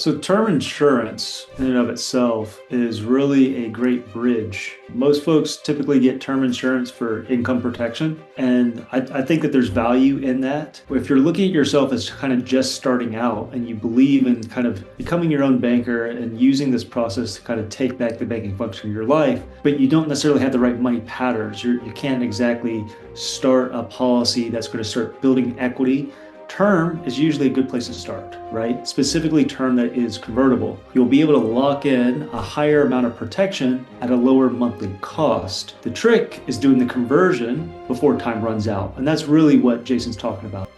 So term insurance in and of itself is really a great bridge. Most folks typically get term insurance for income protection, and I think that there's value in that. If you're looking at yourself as kind of just starting out and you believe in kind of becoming your own banker and using this process to kind of take back the banking function of your life, but you don't necessarily have the right money patterns, you can't exactly start a policy that's going to start building equity. Term is usually a good place to start, right? Specifically term that is convertible. You'll be able to lock in a higher amount of protection at a lower monthly cost. The trick is doing the conversion before time runs out. And that's really what Jason's talking about.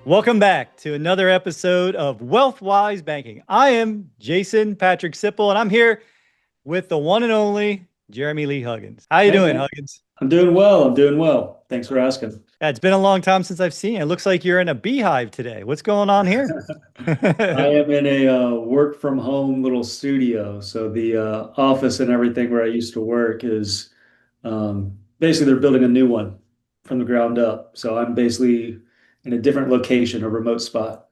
Welcome back to another episode of Wealthwise Banking. I am Jason Patrick Sipple, and I'm here with the one and only Jeremy Lee Huggins. How you Hey, doing, man. Huggins? I'm doing well. I'm doing well. Thanks for asking. Yeah, it's been a long time since I've seen you. It looks like you're in a beehive today. What's going on here? I am in a work from home little studio. So the office and everything where I used to work is basically they're building a new one from the ground up. So I'm basically in a different location, a remote spot.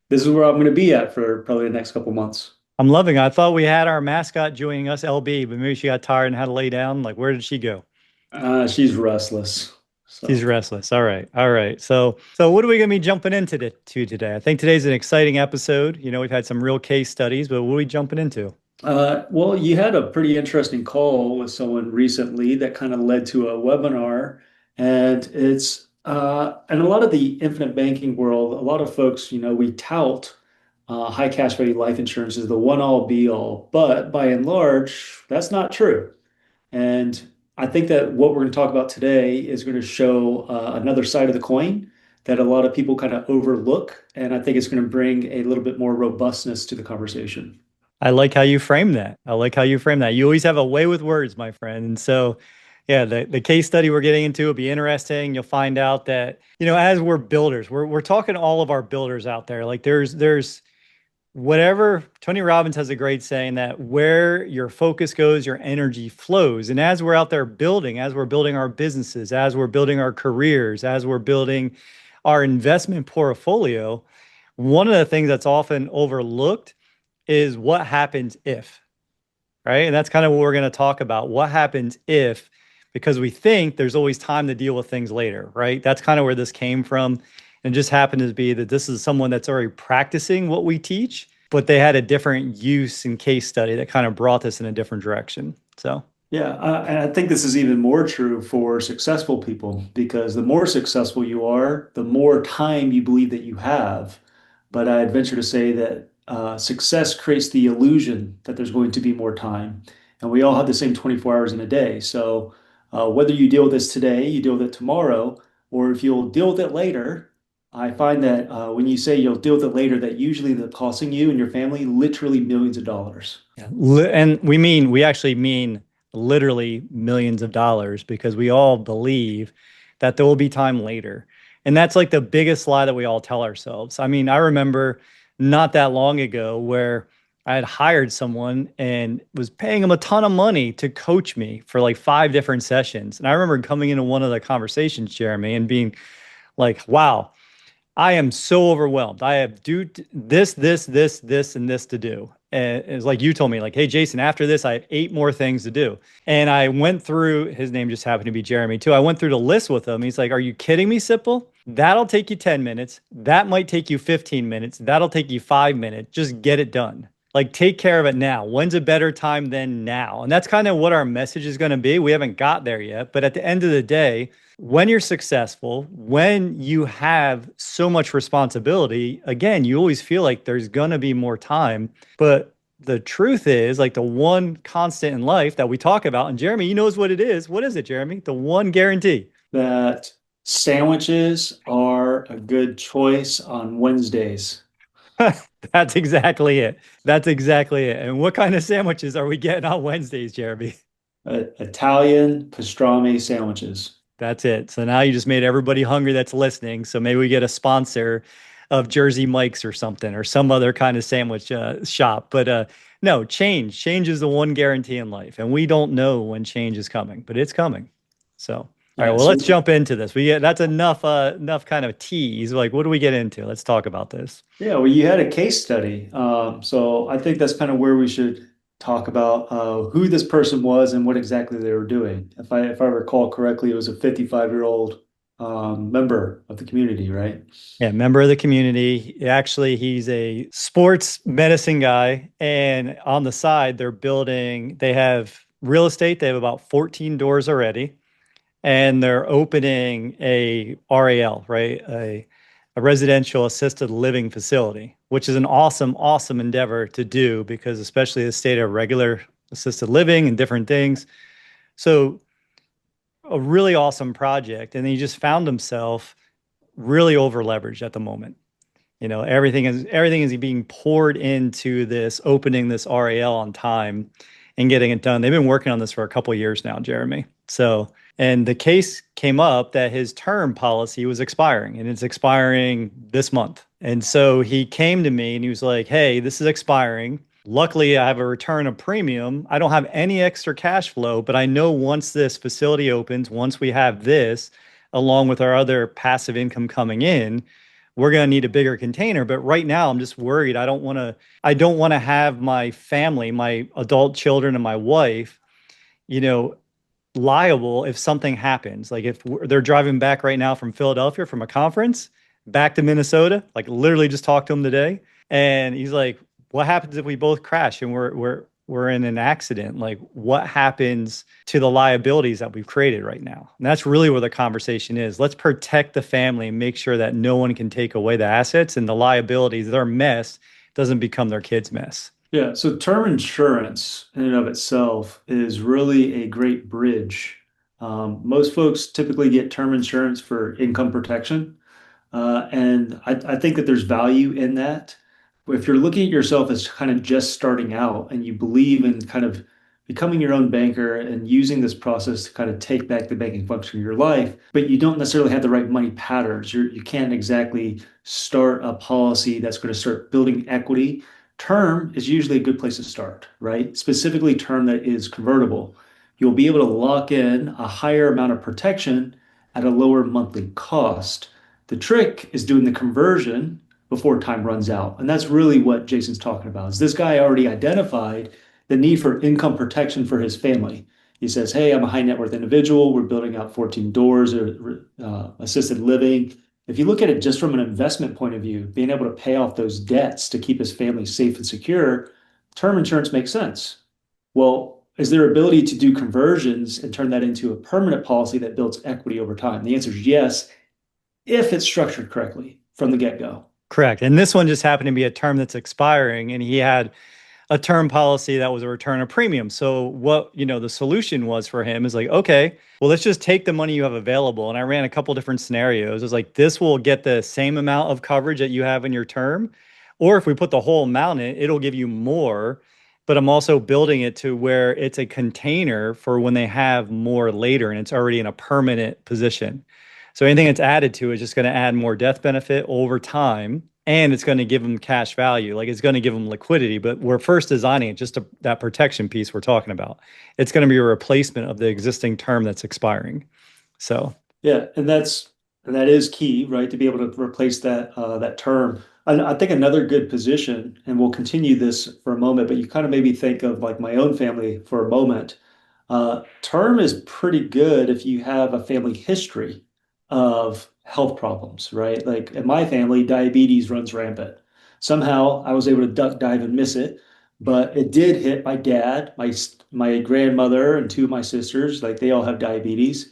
This is where I'm going to be at for probably the next couple months. I'm loving it. I thought we had our mascot joining us, LB, but maybe she got tired and had to lay down. Like, where did she go? She's restless. She's So, restless. All right. All right. So what are we going to be jumping into today? I think today's an exciting episode. You know, we've had some real case studies, but what are we jumping into? well, you had a pretty interesting call with someone recently that kind of led to a webinar, and it's in a lot of the infinite banking world, a lot of folks, we tout high cash value life insurance as the one all be all, but by and large, that's not true. And I think that what we're going to talk about today is going to show another side of the coin that a lot of people kind of overlook. And I think it's going to bring a little bit more robustness to the conversation. I like how you frame that. I like how you frame that. You always have a way with words, my friend. And so, yeah, the case study we're getting into will be interesting. You'll find out that, as we're builders, we're talking to all of our builders out there. Like there's whatever Tony Robbins has a great saying that where your focus goes, your energy flows. And as we're out there building, as we're building our businesses, as we're building our careers, as we're building our investment portfolio, one of the things that's often overlooked is what happens if, right? And that's kind of what we're going to talk about. What happens if, because we think there's always time to deal with things later, right? That's kind of where this came from. And it just happened to be that this is someone that's already practicing what we teach, but they had a different use and case study that kind of brought this in a different direction. So, Yeah, and I think this is even more true for successful people because the more successful you are, the more time you believe that you have. But I'd venture to say that success creates the illusion that there's going to be more time. And we all have the same 24 hours in a day. So whether you deal with this today, you deal with it tomorrow, or if you'll deal with it later, I find that when you say you'll deal with it later, that usually that's costing you and your family literally millions of dollars. yeah. And we actually mean literally millions of dollars because we all believe that there will be time later. And that's like the biggest lie that we all tell ourselves. I mean, I remember not that long ago where I had hired someone and was paying them a ton of money to coach me for like 5 different sessions. And I remember coming into one of the conversations, Jeremy, and being like, wow, I am so overwhelmed. I have this, and this to do. And it's like you told me, like, hey, Jason, after this, I have 8 more things to do. And I went through, his name just happened to be Jeremy too. I went through the list with him. He's like, are you kidding me, Sipple? That'll take you 10 minutes. That might take you 15 minutes. That'll take you 5 minutes. Just get it done. Like, take care of it now. When's a better time than now? And that's kind of what our message is going to be. We haven't got there yet. But at the end of the day, when you're successful, when you have so much responsibility, again, you always feel like there's going to be more time. But the truth is, like, the one constant in life that we talk about, and Jeremy, he knows what it is. What is it, Jeremy? The one guarantee. That sandwiches are a good choice on Wednesdays. That's exactly it. That's exactly it. And what kind of sandwiches are we getting on Wednesdays, Jeremy? Italian pastrami sandwiches. That's it. So now you just made everybody hungry that's listening. So maybe we get a sponsor of Jersey Mike's or something, or some other kind of sandwich shop. But no, change is the one guarantee in life. And we don't know when change is coming, but it's coming. So All right, Yeah. well, let's So jump into this. That's enough kind of tease. Like, what do we get into? Let's talk about this. yeah, well, you had a case study. So I think that's kind of where we should talk about who this person was and what exactly they were doing. If I recall correctly, it was a 55-year-old member of the community, right? Yeah, member of the community. Actually, he's a sports medicine guy, and on the side, they have real estate. They have about 14 doors already, and they're opening a RAL, right? A residential assisted living facility, which is an awesome endeavor to do because especially the state of regular assisted living and different things. So a really awesome project. And he just found himself really over leveraged at the moment. Everything is being poured into this opening this RAL on time and getting it done. They've been working on this for a couple of years now, Jeremy. So, and the case came up that his term policy was expiring and it's expiring this month. And so he came to me and he was like, "Hey, this is expiring. Luckily, I have a return of premium. I don't have any extra cash flow, but I know once this facility opens, once we have this, along with our other passive income coming in, we're going to need a bigger container. But right now, I'm just worried. I don't want to have my family, my adult children and my wife, you know, liable if something happens. Like if they're driving back right now from Philadelphia from a conference back to Minnesota, like literally just talked to him today. And he's like, what happens if we both crash and we're in an accident? Like what happens to the liabilities that we've created right now? And that's really where the conversation is. Let's protect the family and make sure that no one can take away the assets and the liabilities, their mess doesn't become their kids' mess. Yeah, so term insurance in and of itself is really a great bridge. Most folks typically get term insurance for income protection. And I think that there's value in that. If you're looking at yourself as kind of just starting out and you believe in kind of becoming your own banker and using this process to kind of take back the banking function of your life, but you don't necessarily have the right money patterns, you can't exactly start a policy that's going to start building equity. Term is usually a good place to start, right? Specifically, term that is convertible. You'll be able to lock in a higher amount of protection at a lower monthly cost. The trick is doing the conversion before time runs out. And that's really what Jason's talking about. Is this guy already identified the need for income protection for his family? He says, "Hey, I'm a high net worth individual. We're building out 14 doors or assisted living." If you look at it just from an investment point of view, being able to pay off those debts to keep his family safe and secure, term insurance makes sense. Well, is there ability to do conversions and turn that into a permanent policy that builds equity over time? The answer is yes, if it's structured correctly from the get-go. Correct. And this one just happened to be a term that's expiring, and he had a term policy that was a return of premium. So the solution was for him is like, okay, well, let's just take the money you have available. And I ran a couple different scenarios. It was like, this will get the same amount of coverage that you have in your term. Or if we put the whole amount in, it'll give you more. But I'm also building it to where it's a container for when they have more later and it's already in a permanent position. So anything that's added to it is just going to add more death benefit over time, and it's going to give them cash value. Like it's going to give them liquidity. But we're first designing it just that protection piece we're talking about. It's going to be a replacement of the existing term that's expiring. So Yeah, and that is key, right? To be able to replace that term. I think another good position, and we'll continue this for a moment, but you kind of made me think of like my own family for a moment. Term is pretty good if you have a family history of health problems, right? Like in my family, diabetes runs rampant. Somehow I was able to duck dive and miss it, but it did hit my dad, my grandmother, and two of my sisters. Like they all have diabetes.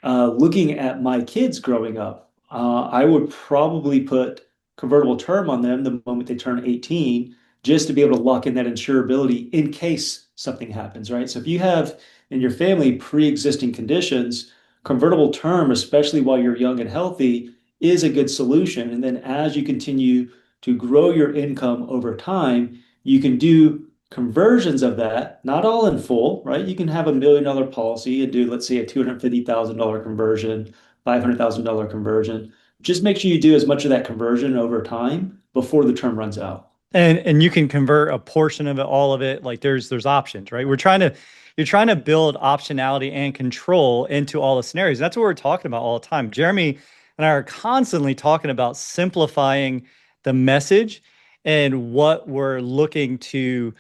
Looking at my kids growing up, I would probably put convertible term on them the moment they turn 18, just to be able to lock in that insurability in case something happens, right? So if you have in your family pre-existing conditions, convertible term, especially while you're young and healthy, is a good solution. And then as you continue to grow your income over time, you can do conversions of that, not all in full, right? You can have $1 million policy and do, let's say, a $250,000 conversion, $500,000 conversion. Just make sure you do as much of that conversion over time before the term runs out. and you can convert a portion of it, all of it. Like there's options, right? We're trying to, you're trying to build optionality and control into all the scenarios. That's what we're talking about all the time. Jeremy and I are constantly talking about simplifying the message and what we're looking to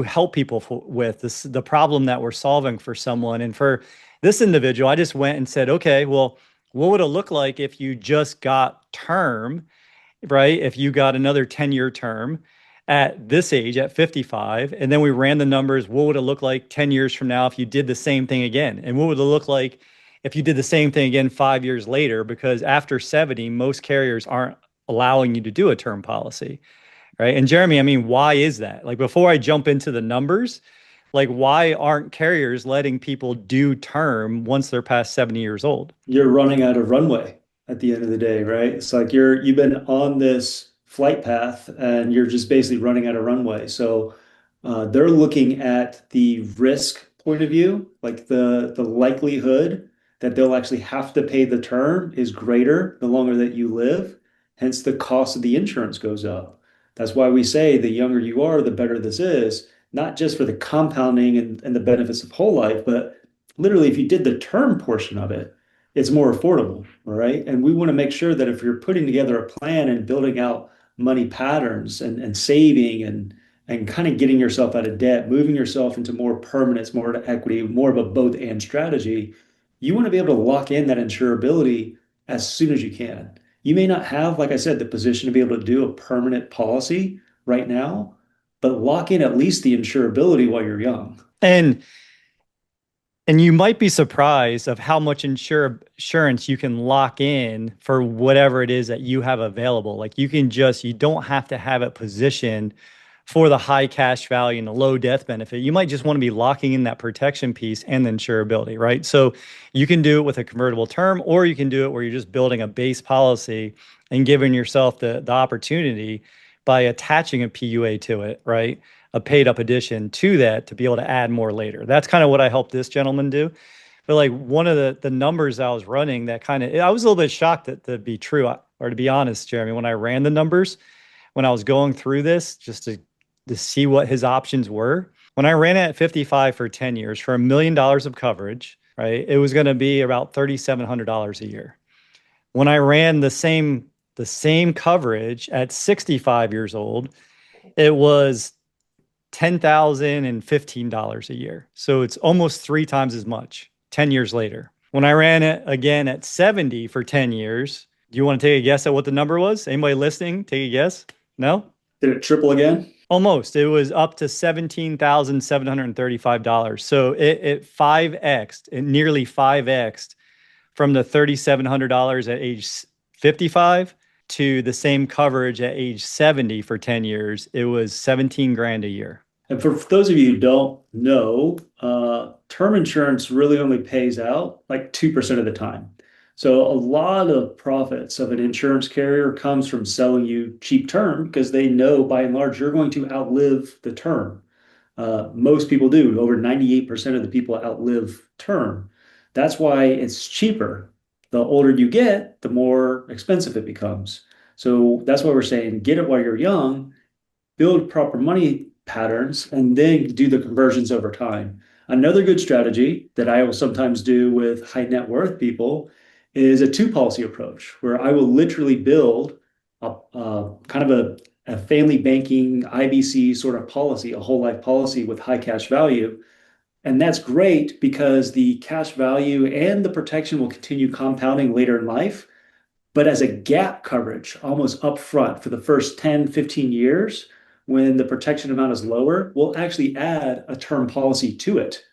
help people with this, the problem that we're solving for someone. And for this individual, I just went and said, okay, well, what would it look like if you just got term, right? If you got another 10-year term at this age, at 55, and then we ran the numbers, what would it look like 10 years from now if you did the same thing again? And what would it look like if you did the same thing again 5 years later? Because after 70, most carriers aren't allowing you to do a term policy, right? And Jeremy, I mean, why is that? Like, before I jump into the numbers, like, why aren't carriers letting people do term once they're past 70 years old? You're running out of runway at the end of the day, right? It's like you've been on this flight path and you're just basically running out of runway. So they're looking at the risk point of view, like the likelihood that they'll actually have to pay the term is greater the longer that you live. Hence, the cost of the insurance goes up. That's why we say the younger you are, the better this is, not just for the compounding and the benefits of whole life, but literally, if you did the term portion of it, it's more affordable, all right? And we want to make sure that if you're putting together a plan and building out money patterns and saving and kind of getting yourself out of debt, moving yourself into more permanence, more equity, more of a both and strategy, you want to be able to lock in that insurability as soon as you can. You may not have, like I said, the position to be able to do a permanent policy right now, but lock in at least the insurability while you're young. And you might be surprised of how much insurance you can lock in for whatever it is that you have available. Like, you don't have to have it positioned for the high cash value and the low death benefit. You might just want to be locking in that protection piece and the insurability, right? So you can do it with a convertible term, or you can do it where you're just building a base policy and giving yourself the opportunity by attaching a PUA to it, right? A paid up addition to that to be able to add more later. That's kind of what I helped this gentleman do. But like, one of the numbers I was running, that kind of, I was a little bit shocked that to be true, or to be honest, Jeremy, when I ran the numbers, when I was going through this, just to see what his options were. When I ran it at 55 for 10 years for $1 million of coverage, right, it was going to be about $3,700 a year. When I ran the same coverage at 65 years old, it was $10,015 a year. So it's almost 3 times as much 10 years later. When I ran it again at 70 for 10 years, do you want to take a guess at what the number was? Anybody listening? Take a guess? No? Did it triple again? Almost. It was up to $17,735. So it 5X'd, it nearly 5X'd from the $3,700 at age 55 to the same coverage at age 70 for 10 years. It was 17 grand a year. And for those of you who don't know, term insurance really only pays out like 2% of the time. So a lot of profits of an insurance carrier comes from selling you cheap term because they know by and large you're going to outlive the term. Most people do. Over 98% of the people outlive term. That's why it's cheaper. The older you get, the more expensive it becomes. So that's why we're saying get it while you're young, build proper money patterns, and then do the conversions over time. Another good strategy that I will sometimes do with high net worth people is a two policy approach, where I will literally build a kind of a family banking IBC sort of policy, a whole life policy with high cash value. And that's great because the cash value and the protection will continue compounding later in life. But as a gap coverage, almost upfront for the first 10, 15 years, when the protection amount is lower, we'll actually add a term policy to it.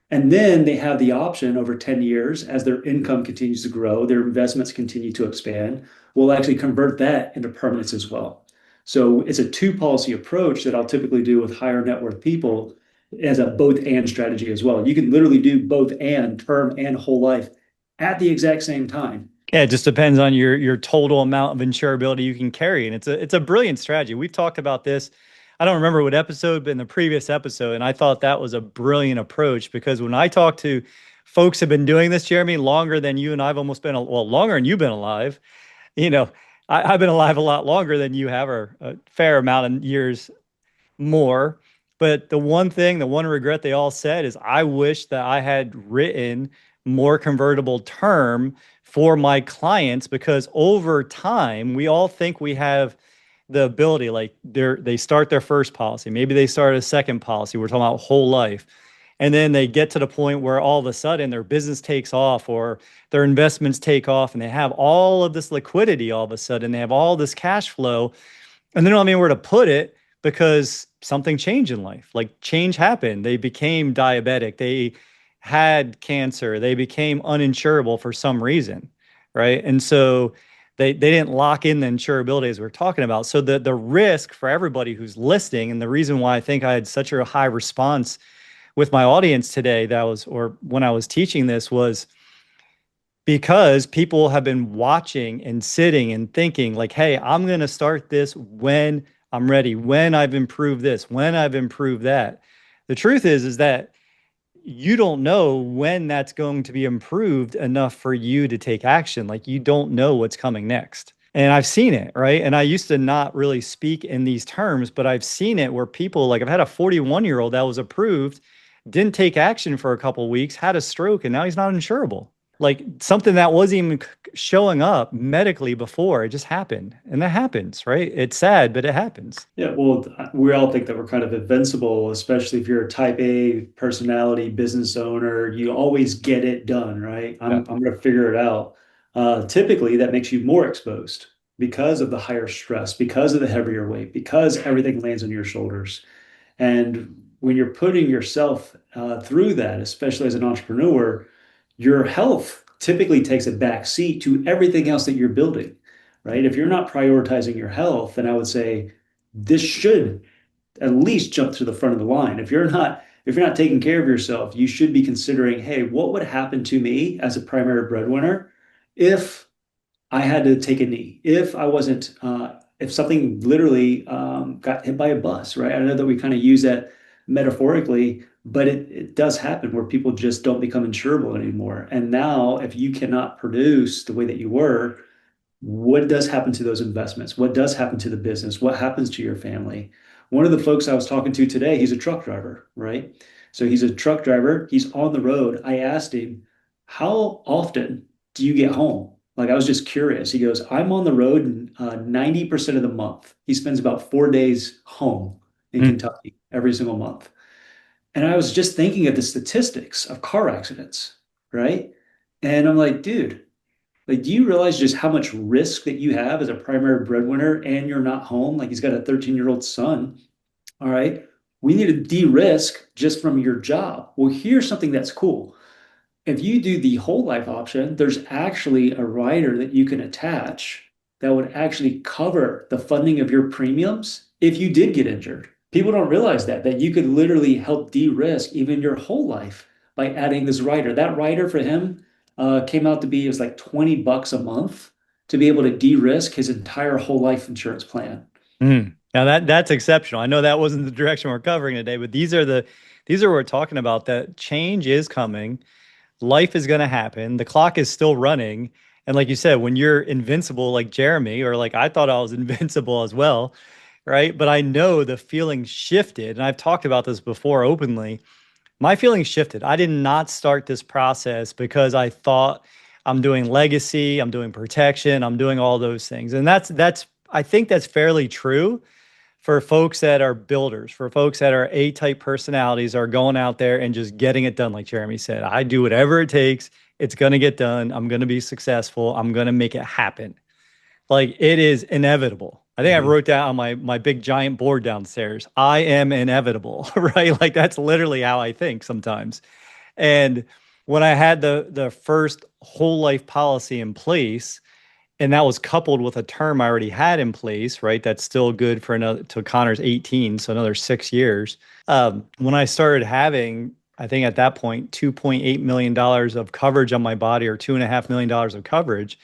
And then they have the option over 10 years, as their income continues to grow, their investments continue to expand, we'll actually convert that into permanence as well. So it's a two policy approach that I'll typically do with higher net worth people as a both and strategy as well. You can literally do both and term and whole life at the exact same time. Yeah, it just depends on your total amount of insurability you can carry. And it's a brilliant strategy. We've talked about this. I don't remember what episode, but in the previous episode, and I thought that was a brilliant approach, because when I talk to folks who have been doing this, Jeremy, longer than you and I've almost been, well, longer than you've been alive, you know, I've been alive a lot longer than you have, or a fair amount of years more. But the one regret they all said is I wish that I had written more convertible term for my clients because over time, we all think we have the ability, like they start their first policy, maybe they start a second policy. We're talking about whole life. And then they get to the point where all of a sudden their business takes off or their investments take off and they have all of this liquidity all of a sudden. They have all this cash flow and they don't have anywhere to put it because something changed in life. Like change happened. They became diabetic. They had cancer. They became uninsurable for some reason, right? And so they didn't lock in the insurability as we are talking about. So the risk for everybody who's listening, and the reason why I think I had such a high response with my audience today, that was or when I was teaching this, was because people have been watching and sitting and thinking like, hey, I'm going to start this when I'm ready, when I've improved this, when I've improved that. The truth is that you don't know when that's going to be improved enough for you to take action. Like you don't know what's coming next. And I've seen it, right? And I used to not really speak in these terms, but I've seen it where people, like I've had a 41-year-old that was approved, didn't take action for a couple of weeks, had a stroke, and now he's not insurable. Like something that wasn't even showing up medically before, it just happened. And that happens, right? It's sad, but it happens. Yeah, well, we all think that we're kind of invincible, especially if you're a type A personality business owner. You always get it done, right? Yeah. I'm going to figure it out. Typically, that makes you more exposed because of the higher stress, because of the heavier weight, because everything lands on your shoulders. And when you're putting yourself through that, especially as an entrepreneur, your health typically takes a back seat to everything else that you're building, right? If you're not prioritizing your health, then I would say this should at least jump to the front of the line. If you're not taking care of yourself, you should be considering, hey, what would happen to me as a primary breadwinner if I had to take a knee, if I wasn't, if something literally got hit by a bus, right? I know that we kind of use that metaphorically, but it does happen where people just don't become insurable anymore. And now, if you cannot produce the way that you were, what does happen to those investments? What does happen to the business? What happens to your family? One of the folks I was talking to today, he's a truck driver, right? So he's a truck driver. He's on the road. I asked him, how often do you get home? Like, I was just curious. He goes, I'm on the road 90% of the month. He spends about 4 days home in Mm. Kentucky every single month. And I was just thinking of the statistics of car accidents, right? And I'm like, dude, like, do you realize just how much risk that you have as a primary breadwinner and you're not home? Like, he's got a 13-year-old son. All right. We need to de-risk just from your job. Well, here's something that's cool. If you do the whole life option, there's actually a rider that you can attach that would actually cover the funding of your premiums if you did get injured. People don't realize that you could literally help de-risk even your whole life by adding this rider. That rider for him came out to be, it was like $20 a month to be able to de-risk his entire whole life insurance plan. Mm. Now that's exceptional. I know that wasn't the direction we're covering today, but these are what we're talking about. That change is coming. Life is going to happen. The clock is still running. And like you said, when you're invincible, like Jeremy, or like I thought I was invincible as well, right? But I know the feeling shifted. And I've talked about this before openly. My feelings shifted. I did not start this process because I thought I'm doing legacy, I'm doing protection, I'm doing all those things. And that's I think that's fairly true for folks that are builders, for folks that are A-type personalities are going out there and just getting it done like Jeremy said. I do whatever it takes. It's going to get done. I'm going to be successful. I'm going to make it happen. Like it is inevitable. I think I Mhm. wrote down on my big giant board downstairs, I am inevitable, right? Like that's literally how I think sometimes. And when I had the first whole life policy in place, and that was coupled with a term I already had in place, right? That's still good for another till Connor's 18, so another 6 years. When I started having, I think at that point, $2.8 million of coverage on my body or $2.5 million of coverage,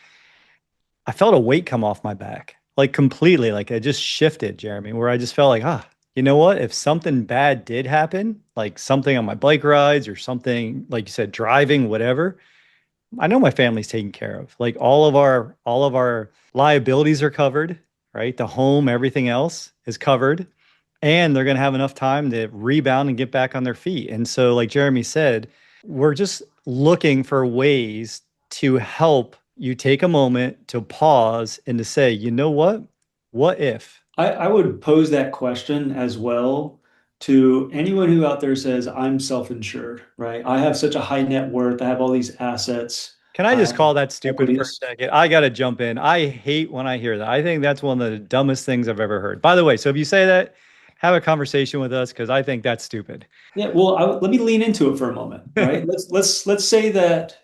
I felt a weight come off my back, like completely. Like I just shifted, Jeremy, where I just felt like, you know what? If something bad did happen, like something on my bike rides or something, like you said, driving, whatever, I know my family's taken care of. Like all of our liabilities are covered, right? The home, everything else is covered. and they're going to have enough time to rebound and get back on their feet. And so, like Jeremy said, we're just looking for ways to help you take a moment to pause and to say, you know what? What if? I would pose that question as well to anyone who out there says, I'm self-insured, right? I have such a high net worth. I have all these assets. Can I I just have call that stupid for a equities. second? I got to jump in. I hate when I hear that. I think that's one of the dumbest things I've ever heard. By the way, so if you say that, have a conversation with us because I think that's stupid. Yeah, well, let me lean into it for a moment, right? Let's say that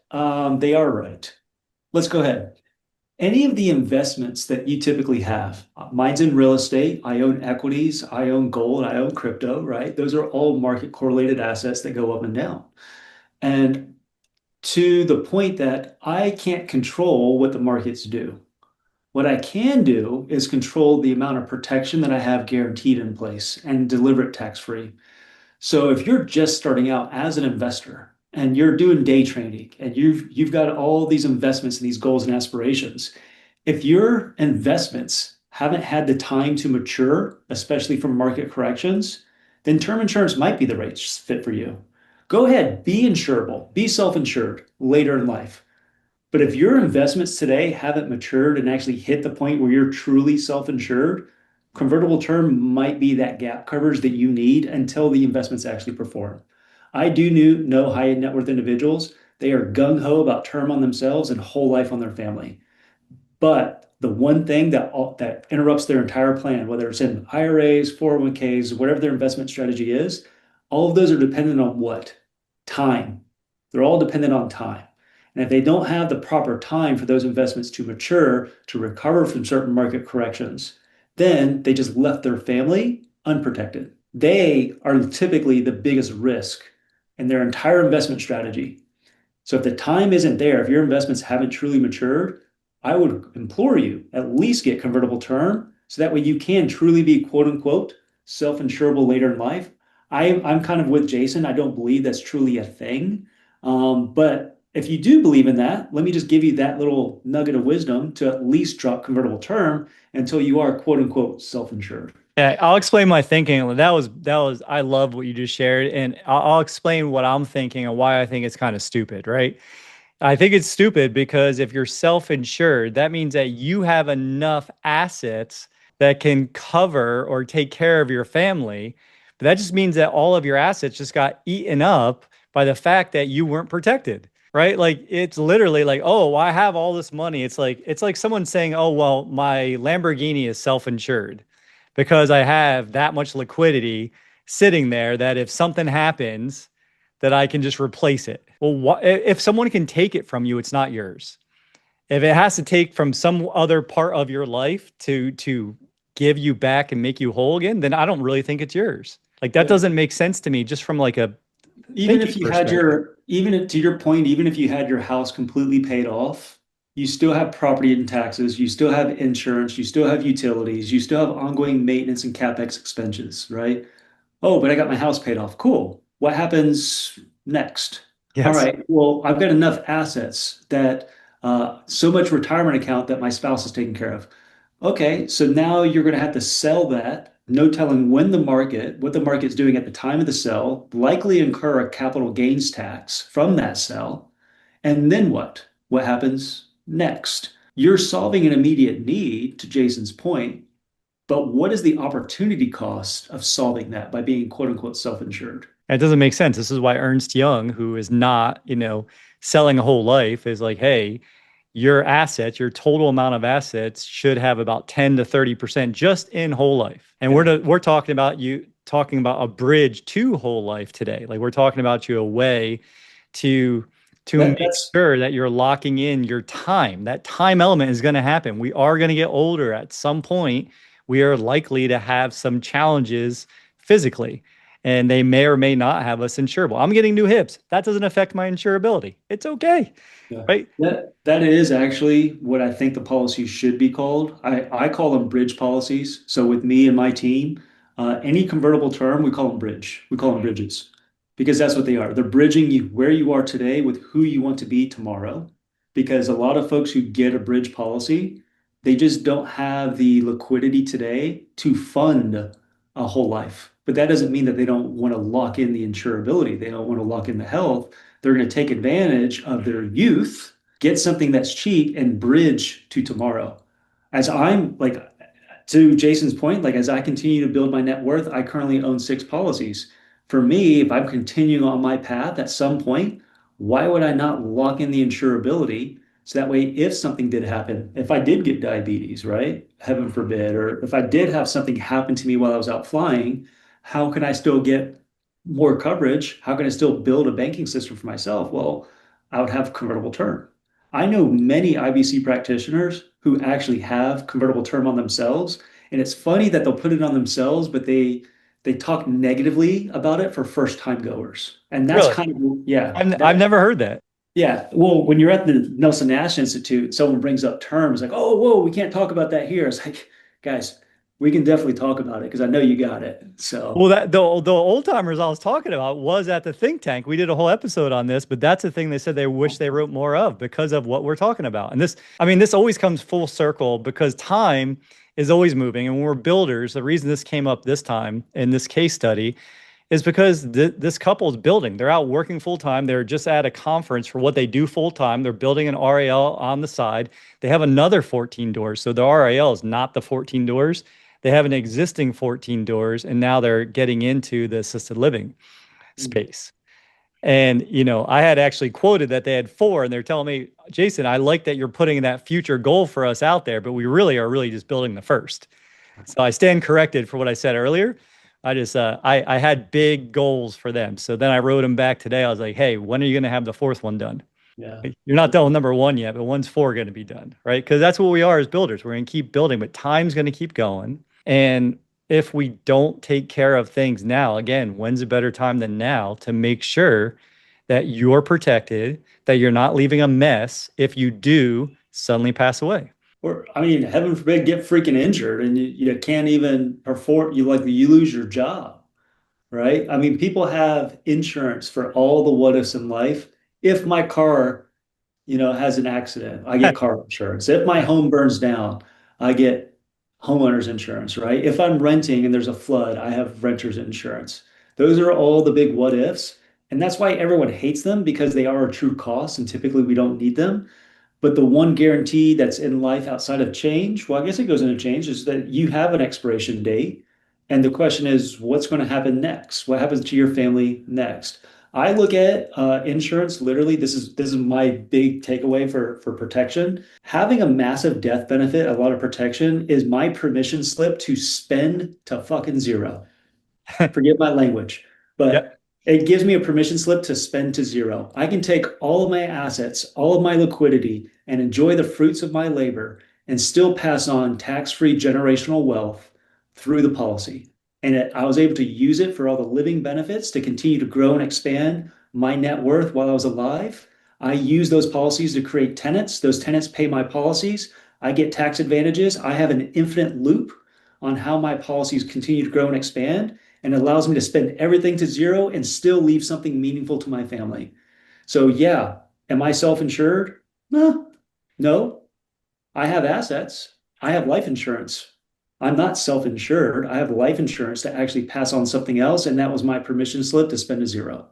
they are right. Let's go ahead. Any of the investments that you typically have, mine's in real estate. I own equities, I own gold, I own crypto, right? Those are all market correlated assets that go up and down. And to the point that I can't control what the markets do. What I can do is control the amount of protection that I have guaranteed in place and deliver it tax free. So if you're just starting out as an investor and you're doing day trading and you've got all these investments and these goals and aspirations, if your investments haven't had the time to mature, especially from market corrections, then term insurance might be the right fit for you. Go ahead, be insurable, be self-insured later in life. But if your investments today haven't matured and actually hit the point where you're truly self-insured, convertible term might be that gap coverage that you need until the investments actually perform. I do know high net worth individuals. They are gung ho about term on themselves and whole life on their family. But the one thing that interrupts their entire plan, whether it's in IRAs, 401ks, whatever their investment strategy is, all of those are dependent on what? Time. They're all dependent on time. And if they don't have the proper time for those investments to mature, to recover from certain market corrections, then they just left their family unprotected. They are typically the biggest risk in their entire investment strategy. So if the time isn't there, if your investments haven't truly matured, I would implore you at least get convertible term so that way you can truly be quote unquote self-insurable later in life. I'm kind of with Jason. I don't believe that's truly a thing. But if you do believe in that, let me just give you that little nugget of wisdom to at least drop convertible term until you are quote unquote self-insured. Yeah, I'll explain my thinking. That was I love what you just shared, and I'll explain what I'm thinking and why I think it's kind of stupid, right? I think it's stupid because if you're self-insured, that means that you have enough assets that can cover or take care of your family. But that just means that all of your assets just got eaten up by the fact that you weren't protected, right? Like it's literally like, oh, well, I have all this money. It's like someone saying, "Oh, well, my Lamborghini is self-insured because I have that much liquidity sitting there that if something happens, that I can just replace it." Well, if someone can take it from you, it's not yours. If it has to take from some other part of your life to give you back and make you whole again, then I don't really think it's yours. Like that Yeah. doesn't make sense to me just from like a Even thinking if you had perspective. even to your point, even if you had your house completely paid off, you still have property and taxes, you still have insurance, you still have utilities, you still have ongoing maintenance and capex expenses, right? Oh, but I got my house paid off. Cool. What happens next? All Yes. right. Well, I've got enough assets that so much retirement account that my spouse is taking care of. Okay, so now you're going to have to sell that, no telling what the market's doing at the time of the sell, likely incur a capital gains tax from that sell. And then what? What happens next? You're solving an immediate need, to Jason's point, but what is the opportunity cost of solving that by being quote unquote self-insured? It doesn't make sense. This is why Ernst Young, who is not, selling a whole life, is like, hey, your assets, your total amount of assets should have about 10 to 30% just in whole life. And Yeah. we're talking about a bridge to whole life today. Like we're talking about you a way to make That's sure that you're locking in your time. That time element is going to happen. We are going to get older at some point. We are likely to have some challenges physically, and they may or may not have us insurable. I'm getting new hips. That doesn't affect my insurability. It's okay, Yeah. right? That is actually what I think the policies should be called. I call them bridge policies. So with me and my team, any convertible term, we call them bridge. We call them bridges because that's what they are. They're bridging you where you are today with who you want to be tomorrow. Because a lot of folks who get a bridge policy, they just don't have the liquidity today to fund a whole life. But that doesn't mean that they don't want to lock in the insurability. They don't want to lock in the health. They're going to take advantage of their youth, get something that's cheap, and bridge to tomorrow. As I'm like, to Jason's point, like as I continue to build my net worth, I currently own 6 policies. For me, if I'm continuing on my path at some point, why would I not lock in the insurability? So that way, if something did happen, if I did get diabetes, right? Heaven forbid, or if I did have something happen to me while I was out flying, how can I still get more coverage? How can I still build a banking system for myself? Well, I would have convertible term. I know many IBC practitioners who actually have convertible term on themselves. And it's funny that they'll put it on themselves, but they talk negatively about it for first time goers. And that's Really? kind of, yeah, I've that never heard that. yeah. Well, when you're at the Nelson Nash Institute, someone brings up terms like, oh, whoa, we can't talk about that here. It's like, guys, we can definitely talk about it because I know you got it. So, Well, that the old timers I was talking about was at the think tank. We did a whole episode on this, but that's the thing they said they wish they wrote more of because of what we're talking about. And this, I mean, this always comes full circle because time is always moving. And when we're builders, the reason this came up this time in this case study is because this couple is building. They're out working full time. They're just at a conference for what they do full time. They're building an RAL on the side. They have another 14 doors. So the RAL is not the 14 doors. They have an existing 14 doors, and now they're getting into the assisted living space. And, I had actually quoted that they had four, and they're telling me, Jason, I like that you're putting that future goal for us out there, but we really are really just building the first. So I stand corrected for what I said earlier. I just I had big goals for them. So then I wrote them back today. I was like, hey, when are you going to have the fourth one done? yeah. Like, you're not done with number one yet, but one's four going to be done, right? Because that's what we are as builders. We're going to keep building, but time's going to keep going. And if we don't take care of things now, again, when's a better time than now to make sure that you're protected, that you're not leaving a mess if you do suddenly pass away? Or, I mean, heaven forbid, get freaking injured and you can't even perform, you lose your job, right? I mean, people have insurance for all the what ifs in life. If my car has an accident, I get car insurance. If my home burns down, I get homeowner's insurance, right? If I'm renting and there's a flood, I have renter's insurance. Those are all the big what ifs. And that's why everyone hates them because they are a true cost and typically we don't need them. But the one guarantee that's in life outside of change, well, I guess it goes into change, is that you have an expiration date. And the question is, what's going to happen next? What happens to your family next? I look at insurance literally. This is my big takeaway for protection. Having a massive death benefit, a lot of protection, is my permission slip to spend to fucking zero. Forgive my language, but Yep. it gives me a permission slip to spend to zero. I can take all of my assets, all of my liquidity, and enjoy the fruits of my labor and still pass on tax-free generational wealth through the policy. And I was able to use it for all the living benefits to continue to grow and expand my net worth while I was alive. I use those policies to create tenants. Those tenants pay my policies. I get tax advantages. I have an infinite loop on how my policies continue to grow and expand and it allows me to spend everything to zero and still leave something meaningful to my family. So yeah, am I self-insured? No, no. I have assets. I have life insurance. I'm not self-insured. I have life insurance to actually pass on something else, and that was my permission slip to spend a zero.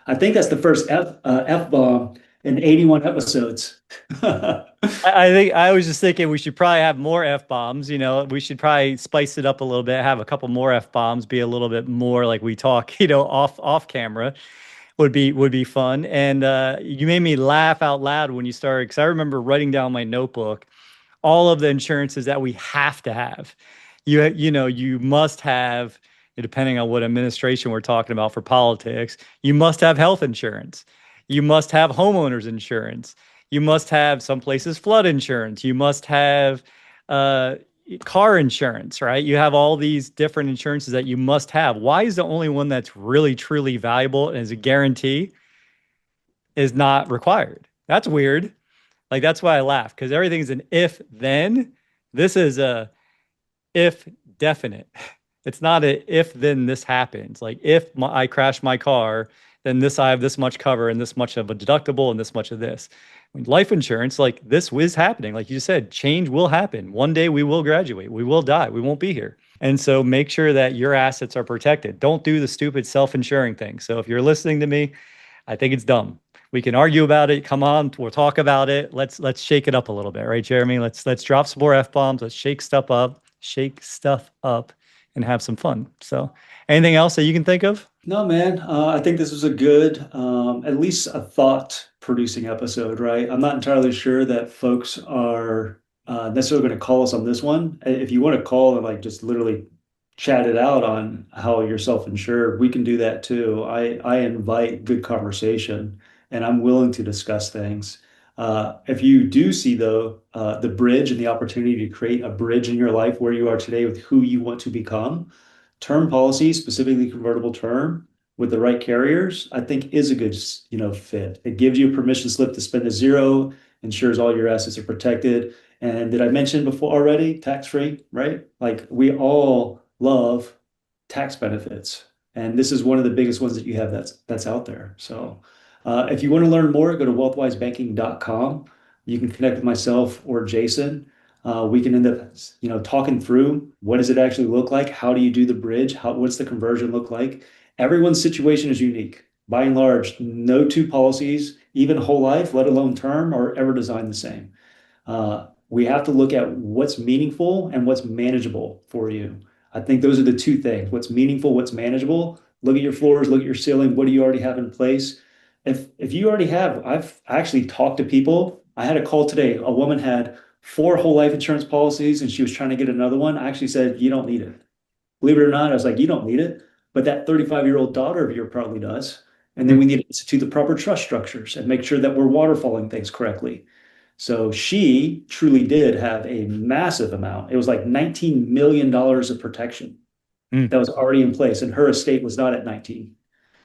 I think that's the first F bomb in 81 episodes. I think I was just thinking we should probably have more F bombs. We should probably spice it up a little bit, have a couple more F bombs, be a little bit more like we talk, off camera would be fun. And you made me laugh out loud when you started because I remember writing down my notebook all of the insurances that we have to have. You must have, depending on what administration we're talking about for politics, you must have health insurance. You must have homeowners insurance. You must have some places flood insurance. You must have uh, car insurance, right? You have all these different insurances that you must have. Why is the only one that's really, truly valuable and is a guarantee is not required? That's weird. Like that's why I laugh because everything's an if then. This is a if definite. It's not a if then this happens. Like if I crash my car, then this I have this much cover and this much of a deductible and this much of this. Life insurance, like this is happening. Like you said, change will happen. One day we will graduate. We will die. We won't be here. And so make sure that your assets are protected. Don't do the stupid self-insuring thing. So if you're listening to me, I think it's dumb. We can argue about it. Come on, we'll talk about it. Let's shake it up a little bit, right, Jeremy? Let's drop some more F-bombs. Let's shake stuff up and have some fun. So, anything else that you can think of? No, man. I think this was a good, at least a thought-producing episode, right? I'm not entirely sure that folks are necessarily going to call us on this one. If you want to call and like just literally chat it out on how you're self-insured, we can do that too. I invite good conversation, and I'm willing to discuss things. If you do see though the bridge and the opportunity to create a bridge in your life where you are today with who you want to become, term policy, specifically convertible term, with the right carriers, I think is a good, fit. It gives you a permission slip to spend a zero, ensures all your assets are protected. And did I mention before already, tax free, right? Like we all love tax benefits. And this is one of the biggest ones that you have that's out there. So if you want to learn more, go to wealthwisebanking.com. You can connect with myself or Jason. We can end up, talking through what does it actually look like? How do you do the bridge? What's the conversion look like? Everyone's situation is unique. By and large, no two policies, even whole life, let alone term, are ever designed the same. We have to look at what's meaningful and what's manageable for you. I think those are the two things. What's meaningful, what's manageable. Look at your floors, look at your ceiling. What do you already have in place? If you already have, I've actually talked to people. I had a call today. A woman had four whole life insurance policies and she was trying to get another one. I actually said, you don't need it. Believe it or not, I was like, you don't need it. But that 35-year-old daughter of yours probably does. And then we need to institute the proper trust structures and make sure that we're waterfalling things correctly. So she truly did have a massive amount. It was like $19 million of protection Mm. that was already in place, and her estate was not at 19.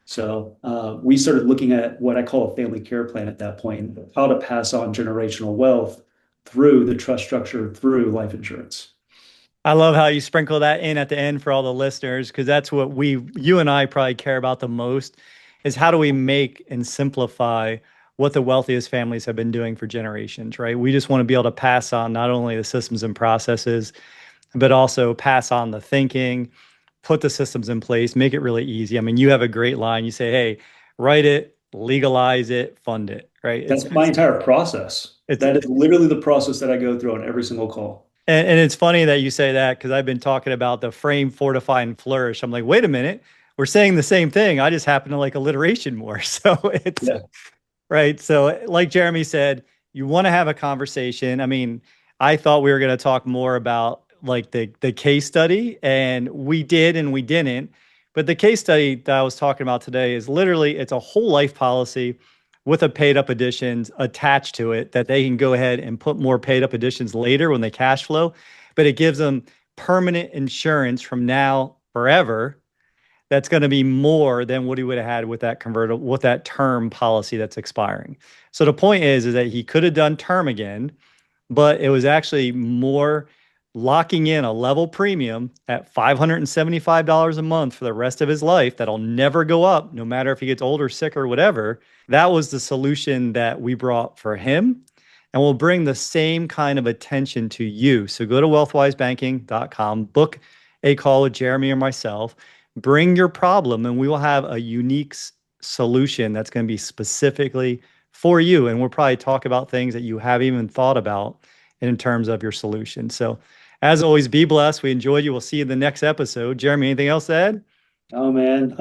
So we started looking at what I call a family care plan at that point, how to pass on generational wealth through the trust structure, through life insurance. I love how you sprinkle that in at the end for all the listeners, because that's what you and I probably care about the most is how do we make and simplify what the wealthiest families have been doing for generations, right? We just want to be able to pass on not only the systems and processes, but also pass on the thinking, put the systems in place, make it really easy. I mean, you have a great line. You say, hey, write it, legalize it, fund it, right? That's my entire process. It's That is literally the process that I go through on every single call. and it's funny that you say that because I've been talking about the frame, fortify, and flourish. I'm like, wait a minute, we're saying the same thing. I just happen to like alliteration more. So it's Yeah. right. So, like Jeremy said, you want to have a conversation. I mean, I thought we were going to talk more about like the case study, and we did and we didn't. But the case study that I was talking about today is literally it's a whole life policy with a paid up additions attached to it that they can go ahead and put more paid up additions later when they cash flow, but it gives them permanent insurance from now forever that's going to be more than what he would have had with that convertible with that term policy that's expiring. So the point is that he could have done term again, but it was actually more locking in a level premium at $575 a month for the rest of his life that'll never go up no matter if he gets old or sick or whatever. That was the solution that we brought for him. And we'll bring the same kind of attention to you. So go to wealthwisebanking.com, book a call with Jeremy or myself, bring your problem, and we will have a unique solution that's going to be specifically for you. And we'll probably talk about things that you haven't even thought about in terms of your solution. So, as always, be blessed. We enjoyed you. We'll see you in the next episode. Jeremy, anything else to add? Oh man,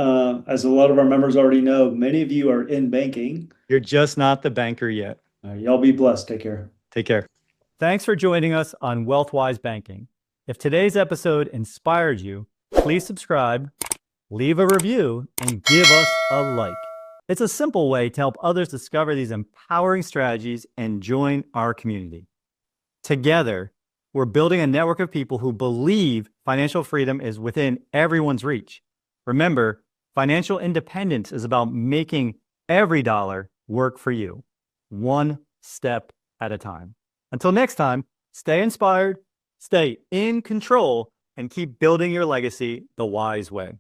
as a lot of our members already know, many of you are in banking. You're just not the banker yet. Y'all be blessed. Take care. Take care. Thanks for joining us on Wealthwise Banking. If today's episode inspired you, please subscribe, leave a review, and give us a like. It's a simple way to help others discover these empowering strategies and join our community. Together, we're building a network of people who believe financial freedom is within everyone's reach. Remember, financial independence is about making every dollar work for you, one step at a time. Until next time, stay inspired, stay in control, and keep building your legacy the wise way.